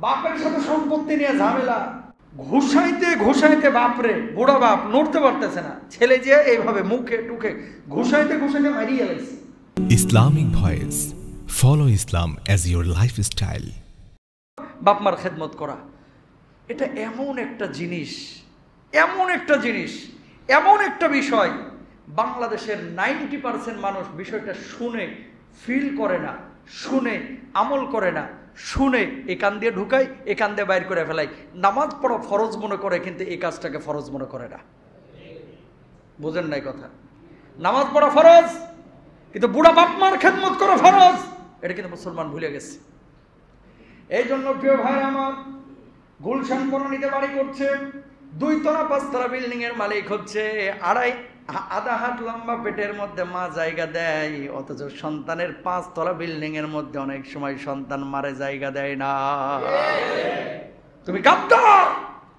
বাপের সাথে সম্পত্তি নিয়ে ঝামেলা, ঘুষাইতে ঘুষাইতে বাপরে, বুড়া বাপ নড়তে পারতেছে না, ছেলে যে এইভাবে মুখে টুকে ঘুষাইতে ঘুষাইতে মারিয়ে গেছে। Islamic Voice. Follow Islam as your lifestyle. বাপ মার খেদমত করা এটা এমন একটা জিনিস, এমন একটা জিনিস, এমন একটা বিষয়, বাংলাদেশের 90% মানুষ বিষয়টা শুনে ফিল করে না, শুনে আমল করে না, শুনে এ কান দিয়ে ঢুকাই, এ কান দিয়ে বাইর করে ফেলাই। নামাজ পড়া ফরজ মনে করে, কিন্তু এই কাজটাকে ফরজ মনে করে না। বুঝেন নাই কথা? নামাজ পড়া ফরজ, কিন্তু বুড়া বাপ মার খেদমত করা ফরজ, এটা কিন্তু মুসলমান ভুলে গেছে। এই জন্য প্রিয় ভাই আমার, গুলশান বনানীতে বাড়ি করছে, 2 তলা 5 তলা বিল্ডিং এর মালিক হচ্ছে, আধা হাত লম্বা পেটের মধ্যে মা জায়গা দেয়, অথচ সন্তানের 5 তলা বিল্ডিং এর মধ্যে অনেক সময় সন্তান মারে জায়গা দেয় না। তুমি গাদ্দার,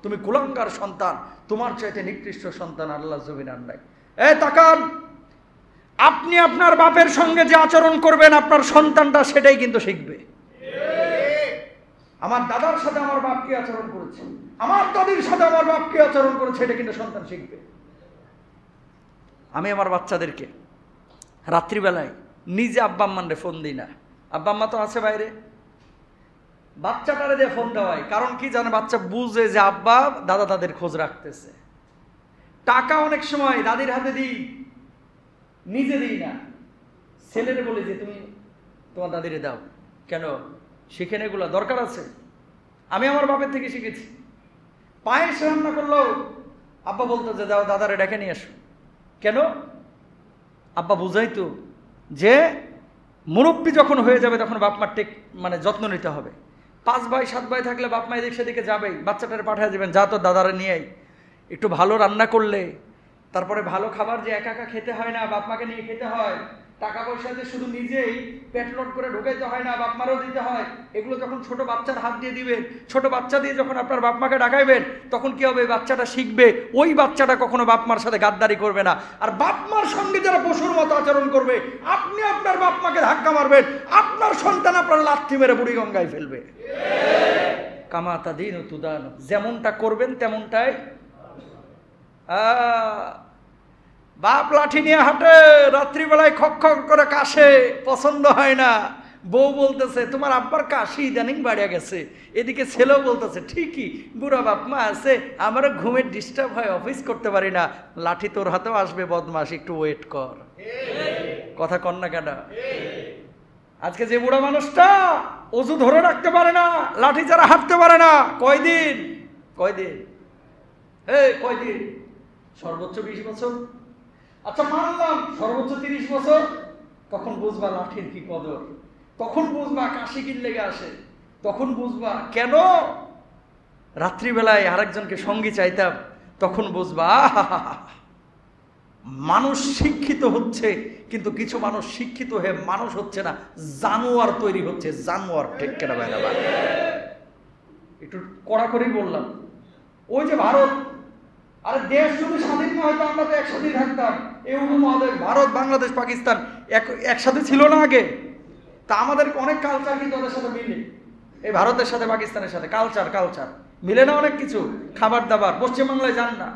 তুমি কুলাঙ্গার সন্তান, তোমার চাইতে নিকৃষ্ট সন্তান আল্লাহ জমিন আর নাই। এই তাকান, আপনি আপনার বাপের সঙ্গে যে আচরণ করবেন, আপনার সন্তানটা সেটাই কিন্তু শিখবে। আমার দাদার সাথে আমার বাপ কি আচরণ করেছে, আমার দাদির সাথে আমার বাপ কি আচরণ করেছে, এটা কিন্তু সন্তান শিখবে। আমি আমার বাচ্চাদেরকে রাত্রিবেলায় নিজে আব্বা আম্মারে ফোন দিই না, আব্বা আম্মা তো আছে বাইরে, বাচ্চাটারে দিয়ে ফোন দেওয়াই। কারণ কি জানে, বাচ্চা বুঝে যে আব্বা দাদা তাদের খোঁজ রাখতেছে। টাকা অনেক সময় দাদির হাতে দিই, নিজে দিই না, ছেলেরে বলি যে তুমি তোমার দাদিরে দাও। কেন? শিখেন, এগুলো দরকার আছে। আমি আমার বাপের থেকে শিখেছি। পায়েস রান্না করলো আব্বা বলতো যে যাও দাদারে ডেকে নিয়ে আসো। কেন? আব্বা বুঝাইতো যে মুরব্বী যখন হয়ে যাবে তখন বাপ মার মানে যত্ন নিতে হবে। 5 ভাই 7 ভাই থাকলে বাপ মা এদিক সেদিকে যাবেই, বাচ্চাটারে পাঠিয়ে দেবেন, যা তো দাদারে নিয়েই। একটু ভালো রান্না করলে, তারপরে ভালো খাবার যে একা একা খেতে হয় না, বাপ মাকে নিয়ে খেতে হয়। টাকা পয়সা যে শুধু নিজেই পেট লোড করে ঢুকাইতে হয় না, বাপ মারও দিতে হয়। এগুলো যখন ছোট বাচ্চার হাত দিয়ে দিবেন, ছোট বাচ্চা দিয়ে যখন আপনার বাপ মাকে ডাকাইবেন, তখন কি হবে? বাচ্চাটা শিখবে, ওই বাচ্চাটা কখনো বাপ মার সাথে গাদ্দারি করবে না। আর বাপ মার সঙ্গে যারা পশুর মতো আচরণ করবে, আপনি আপনার বাপ মাকে ধাক্কা মারবেন, আপনার সন্তান আপনার লাথি মেরে বুড়ি গঙ্গায় ফেলবে। কামাতা দিন তুদান, যেমনটা করবেন তেমনটাই। বাপ লাঠি নিয়ে হাঁটে, রাত্রিবেলায় খক খক করে কাশে, পছন্দ হয় না। বউ বলতেছে তোমার আব্বার কাশি ইদানিং বাড়িয়া গেছে। এদিকে ছেলেও বলতেছে ঠিকই, বুড়া বাপ মা আছে, আমারও ঘুমের ডিস্টার্ব হয়, অফিস করতে পারি না। লাঠি তোর হাতেও আসবে বদমাস, একটু ওয়েট কর। কথা কন না কেন? আজকে যে বুড়া মানুষটা অজু ধরে রাখতে পারে না, লাঠি ছাড়া হাঁটতে পারে না, কয়দিন? কয়দিন? সর্বোচ্চ 20 বছর। আচ্ছা মানলাম সর্বোচ্চ 30 বছর। তখন বুঝবা লাঠির কি কদর, তখন বুঝবা কাশি কি লেগে আসে, তখন বুঝবা কেন রাত্রিবেলায় আরেকজনকে সঙ্গী চাইতাম, তখন বুঝবা মানুষ শিক্ষিত হচ্ছে, কিন্তু কিছু মানুষ শিক্ষিত হয়ে মানুষ হচ্ছে না, জানোয়ার তৈরি হচ্ছে, জানোয়ার। ঠিক কেনা ভাই? একটু কড়াকড়ি বললাম। ওই যে ভারত, আরে দেশ যদি স্বাধীন না হয়তো আমরা তো একসাথেই থাকতাম। এই উপমহাদেশ ভারত, বাংলাদেশ, পাকিস্তান একসাথে ছিল না আগে? তা আমাদের অনেক কালচার কিন্তু ওদের সাথে মিলে, এই ভারতের সাথে পাকিস্তানের সাথে কালচার মিলে না, অনেক কিছু, খাবার দাবার। পশ্চিমবাংলায় যান না,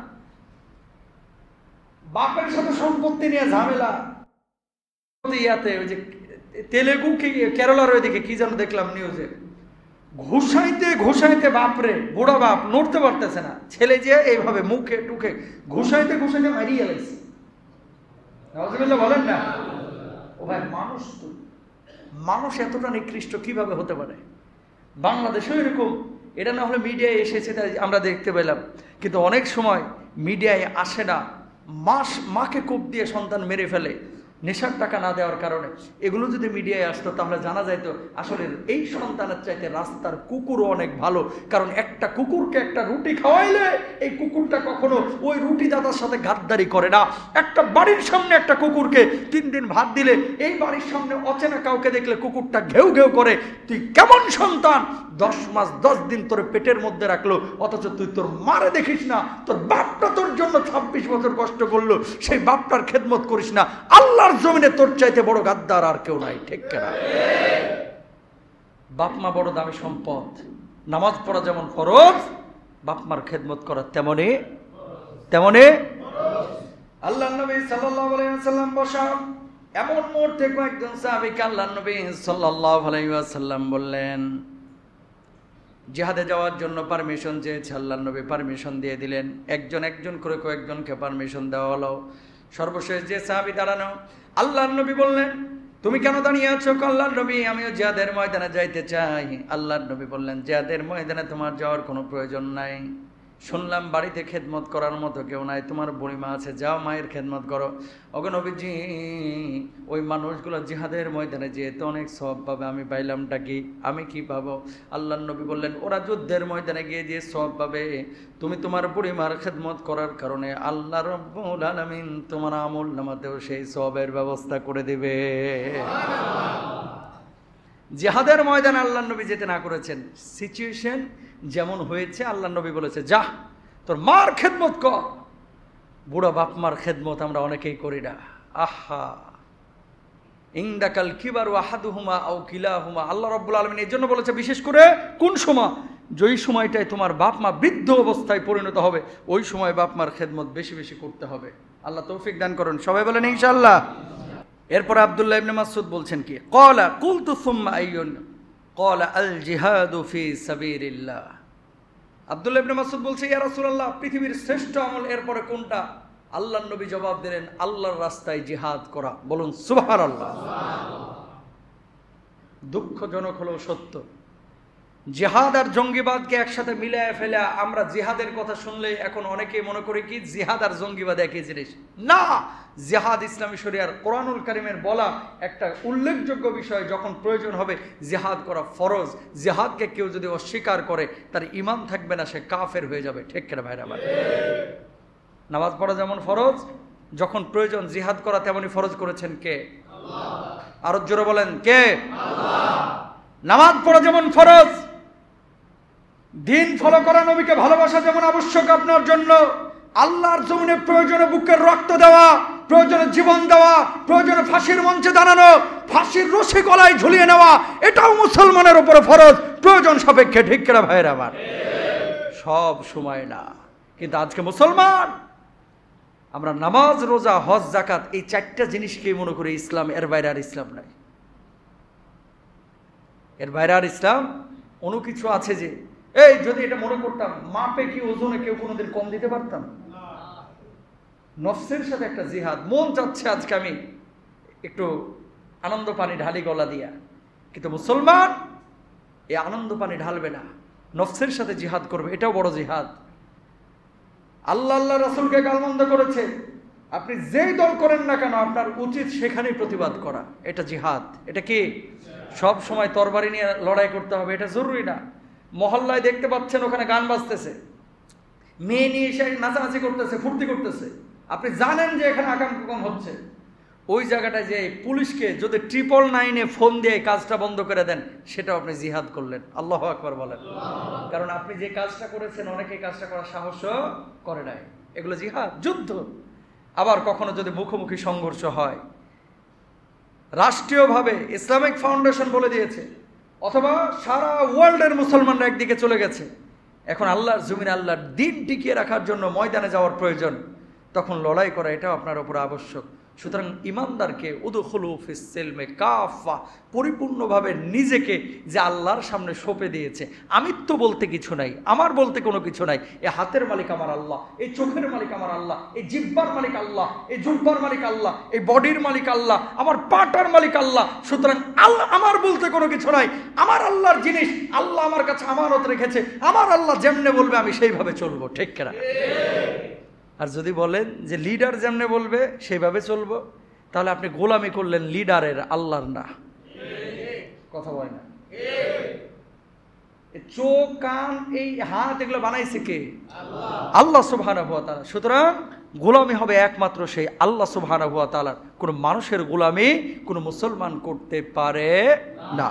বাপের সাথে সম্পত্তি নিয়ে ঝামেলা। ইয়াতে ওই যে তেলেগু কি কেরালার ওইদিকে কি যেন দেখলাম নিউজে, ঘুষাইতে ঘুষাইতে বাপরে, বুড়া বাপ নড়তে পারতেছে না, ছেলে যে এইভাবে মুখে টুকে ঘুষাইতে ঘুষাইতে মারিয়ে গেছে। বলেন না? ও ভাই, মানুষ এতটা নিকৃষ্ট কিভাবে হতে পারে? বাংলাদেশেও এরকম। এটা না হলে মিডিয়ায় এসেছে তাই আমরা দেখতে পেলাম, কিন্তু অনেক সময় মিডিয়ায় আসে না। মাকে কোপ দিয়ে সন্তান মেরে ফেলে নেশার টাকা না দেওয়ার কারণে। এগুলো যদি মিডিয়ায় আসতো তাহলে জানা যাইতো আসলে এই সন্তানের চাইতে রাস্তার কুকুরও অনেক ভালো। কারণ একটা কুকুরকে একটা রুটি খাওয়াইলে এই কুকুরটা কখনো ওই রুটি দাদার সাথে গাদ্দারি করে না। একটা বাড়ির সামনে একটা কুকুরকে 3 দিন ভাত দিলে এই বাড়ির সামনে অচেনা কাউকে দেখলে কুকুরটা ঘেউ ঘেউ করে। তুই কেমন সন্তান? 10 মাস 10 দিন তোর পেটের মধ্যে রাখলো, অথচ তুই তোর মারে দেখিস না। তোর বাপটা তোর জন্য 26 বছর কষ্ট করলো, সেই বাপটার খেদমত করিস না। আল্লাহর জমিনে তোর চাইতে বড় গাদ্দার আর কেউ নাই। ঠিক কিনা? বাপ মা বড় দামি সম্পদ। নামাজ পড়া যেমন ফরজ, বাপ মার খেদমত করা তেমনি আল্লাহর নবী সাল্লাল্লাহু আলাইহি ওয়াসাল্লাম বসা এমন মুহূর্তে কয়েকজন সাহাবীকে আল্লাহর নবী সাল্লাল্লাহু আলাইহি ওয়াসাল্লাম বললেন, জিহাদে যাওয়ার জন্য পারমিশন চেয়েছে। আল্লাহর নবী পারমিশন দিয়ে দিলেন। একজন করে কয়েকজনকে পারমিশন দেওয়া হলো। সর্বশেষ যে সাহাবী দাঁড়ানো, আল্লাহর নবী বললেন, তুমি কেন দাঁড়িয়ে আছো? আল্লাহর নবী, আমিও জিহাদের ময়দানে যাইতে চাই। আল্লাহর নবী বললেন, জিহাদের ময়দানে তোমার যাওয়ার কোনো প্রয়োজন নাই। শুনলাম বাড়িতে খেদমত করার মতো কেউ নাই, তোমার বুড়িমা আছে, যাও মায়ের খেদমত করো। ওগো নবীজি, ওই মানুষগুলো জিহাদের ময়দানে যেহেতু অনেক সওয়াব পাবে, আমি পাইলামটা কি? আমি কি পাবো? আল্লাহর নবী বললেন, ওরা যুদ্ধের ময়দানে গিয়ে যে সওয়াব পাবে, তুমি তোমার বুড়িমার খেদমত করার কারণে আল্লাহ রাব্বুল আলামিন তোমার আমল নামাতেও সেই সওয়াবের ব্যবস্থা করে দিবে। জিহাদের ময়দানে আল্লাহর নবী যেতে না করেছেন, সিচুয়েশন যেমন হয়েছে আল্লাহর নবী বলেছে, যা তোর মার খেদমত কর। বুড়া বাপ মার খেদমত আমরা অনেকেই করি না। আহা, ইনদাকাল কিবারু আহাদুহুমা আও কিলাহুমা। আল্লাহ রাব্বুল আলামিন এই জন্য বলেছে, বিশেষ করে কোন সময়? যেই সময়টায় তোমার বাপ মা বৃদ্ধ অবস্থায় পরিণত হবে, ওই সময় বাপ মার খেদমত বেশি বেশি করতে হবে। আল্লাহ তৌফিক দান করুন, সবাই বলেন ইনশাআল্লাহ। এরপর আব্দুল্লাহ ইবনে মাসউদ বলছেন কি, ক্বালা কুলতু সুম্মা আইয়ুন, ক্বালা আল জিহাদু ফি সাবিলিল্লাহ। আব্দুল্লাহ ইবনে মাসউদ বলছে, ইয়া রাসূলুল্লাহ, পৃথিবীর শ্রেষ্ঠ আমল এরপরে কোনটা? আল্লাহর নবী জবাব দিলেন, আল্লাহর রাস্তায় জিহাদ করা। বলুন সুবহানাল্লাহ। দুঃখজনক হলেও সত্য, জিহাদ আর জঙ্গিবাদকে একসাথে মিলায় ফেলা। আমরা জিহাদের কথা শুনলে এখন অনেকেই মনে করি কি জিহাদ আর জঙ্গিবাদ একই জিনিস। না, জিহাদ ইসলামী শরিয়ার কোরআনুল কারীমের বলা একটা উল্লেখযোগ্য বিষয়। যখন প্রয়োজন হবে জিহাদ করা ফরজ। জিহাদকে কেউ যদি অস্বীকার করে, তার ঈমান থাকবে না, সে কাফের হয়ে যাবে। ঠিক কিনা ভাইরা? নামাজ পড়া যেমন ফরজ, যখন প্রয়োজন জিহাদ করা তেমনি ফরজ করেছেন কে? আল্লাহ। আরো জোরে বলেন, কে? আল্লাহ। নামাজ পড়া যেমন ফরজ, দিন ফলো করা, নবীকে ভালোবাসা যেমন আবশ্যক আপনার জন্য, আল্লাহর জমিনে প্রয়োজনে বুকের রক্ত দেওয়া, প্রয়োজনে জীবন দেওয়া, প্রয়োজনে ফাঁসির মঞ্চে দাঁড়ানো, ফাঁসির রশি গলায় ঝুলিয়ে নেওয়া, এটাও মুসলমানের উপরে ফরজ, প্রয়োজন সাপেক্ষে। ঠিক কিনা ভাইরা আমার? সব সময় না। কিন্তু আজকে মুসলমান আমরা নামাজ, রোজা, হজ, যাকাত এই চারটা জিনিসকেই মনে করি ইসলাম। এর বাইরে আর ইসলাম নাই। এর বাইরে আর ইসলাম অন্য কিছু আছে যে, এই যদি এটা মনে করতাম, মাপে কি ওজনে কেউ কোনোদিন কম দিতে পারতাম? নফসের সাথে একটা জিহাদ। মন চাচ্ছে আজকে আমি একটু আনন্দ পানি ঢালি গলা দিয়া, কিন্তু মুসলমান এই আনন্দ পানি ঢালবে না, নফসের সাথে জিহাদ করবে। এটাও বড় জিহাদ। আল্লাহ রাসূলকে গালমন্দ করেছে, আপনি যেই দল করেন না কেন আপনার উচিত সেখানেই প্রতিবাদ করা। এটা জিহাদ। এটা কি সব সময় তরবারি নিয়ে লড়াই করতে হবে? এটা জরুরি না। মহল্লায় দেখতে পাচ্ছেন ওখানে গান বাজতেছে, মেয়ে নিয়ে এসে নাচানাচি করতেছে, ফুর্তি করতেছে, আপনি জানেন যে এখানে আকাম কুকাম হচ্ছে, ওই জায়গাটায় যে পুলিশকে যদি 999-এ ফোন দিয়ে কাজটা বন্ধ করে দেন, সেটাও আপনি জিহাদ করলেন। আল্লাহু আকবার বলেন। কারণ আপনি যে কাজটা করেছেন অনেকে কাজটা করার সাহসও করে নাই। এগুলো জিহাদ, যুদ্ধ। আবার কখনো যদি মুখোমুখি সংঘর্ষ হয়, রাষ্ট্রীয়ভাবে ইসলামিক ফাউন্ডেশন বলে দিয়েছে, অথবা সারা ওয়ার্ল্ডের মুসলমানরা একদিকে চলে গেছে, এখন আল্লাহর জমিনে আল্লাহর দিন টিকিয়ে রাখার জন্য ময়দানে যাওয়ার প্রয়োজন, তখন লড়াই করা এটাও আপনার উপর আবশ্যক। সুতরাং ইমানদারকে উদখুলু ফিস সিলমে কাফা, পরিপূর্ণভাবে নিজেকে যে আল্লাহর সামনে সঁপে দিয়েছে। আমিত্ব বলতে কিছু নাই, আমার বলতে কোনো কিছু নাই। এই হাতের মালিক আমার আল্লাহ, এই চোখের মালিক আমার আল্লাহ, এই জিহ্বার মালিক আল্লাহ, এই জুব্বার মালিক আল্লাহ, এই বডির মালিক আল্লাহ, আমার পাটার মালিক আল্লাহ। সুতরাং আল্লাহ আমার বলতে কোনো কিছু নাই, আমার আল্লাহর জিনিস আল্লাহ আমার কাছে আমানত রেখেছে। আমার আল্লাহ যেমনে বলবে আমি সেইভাবে চলবো। ঠিক কিনা? আর যদি বলেন যে লিডার যেমনে বলবে সেইভাবে চলবো, তাহলে আপনি গোলামি করলেন লিডারের, আল্লাহর না। কথা বলে না। চোখ, কান, এই হাত এগুলো বানাইছে কে? আল্লাহ সুবহানাহু ওয়া তাআলা। সুতরাং গোলামি হবে একমাত্র সেই আল্লাহ সুবহানাহু ওয়া তাআলার। কোনো মানুষের গোলামি কোনো মুসলমান করতে পারে না।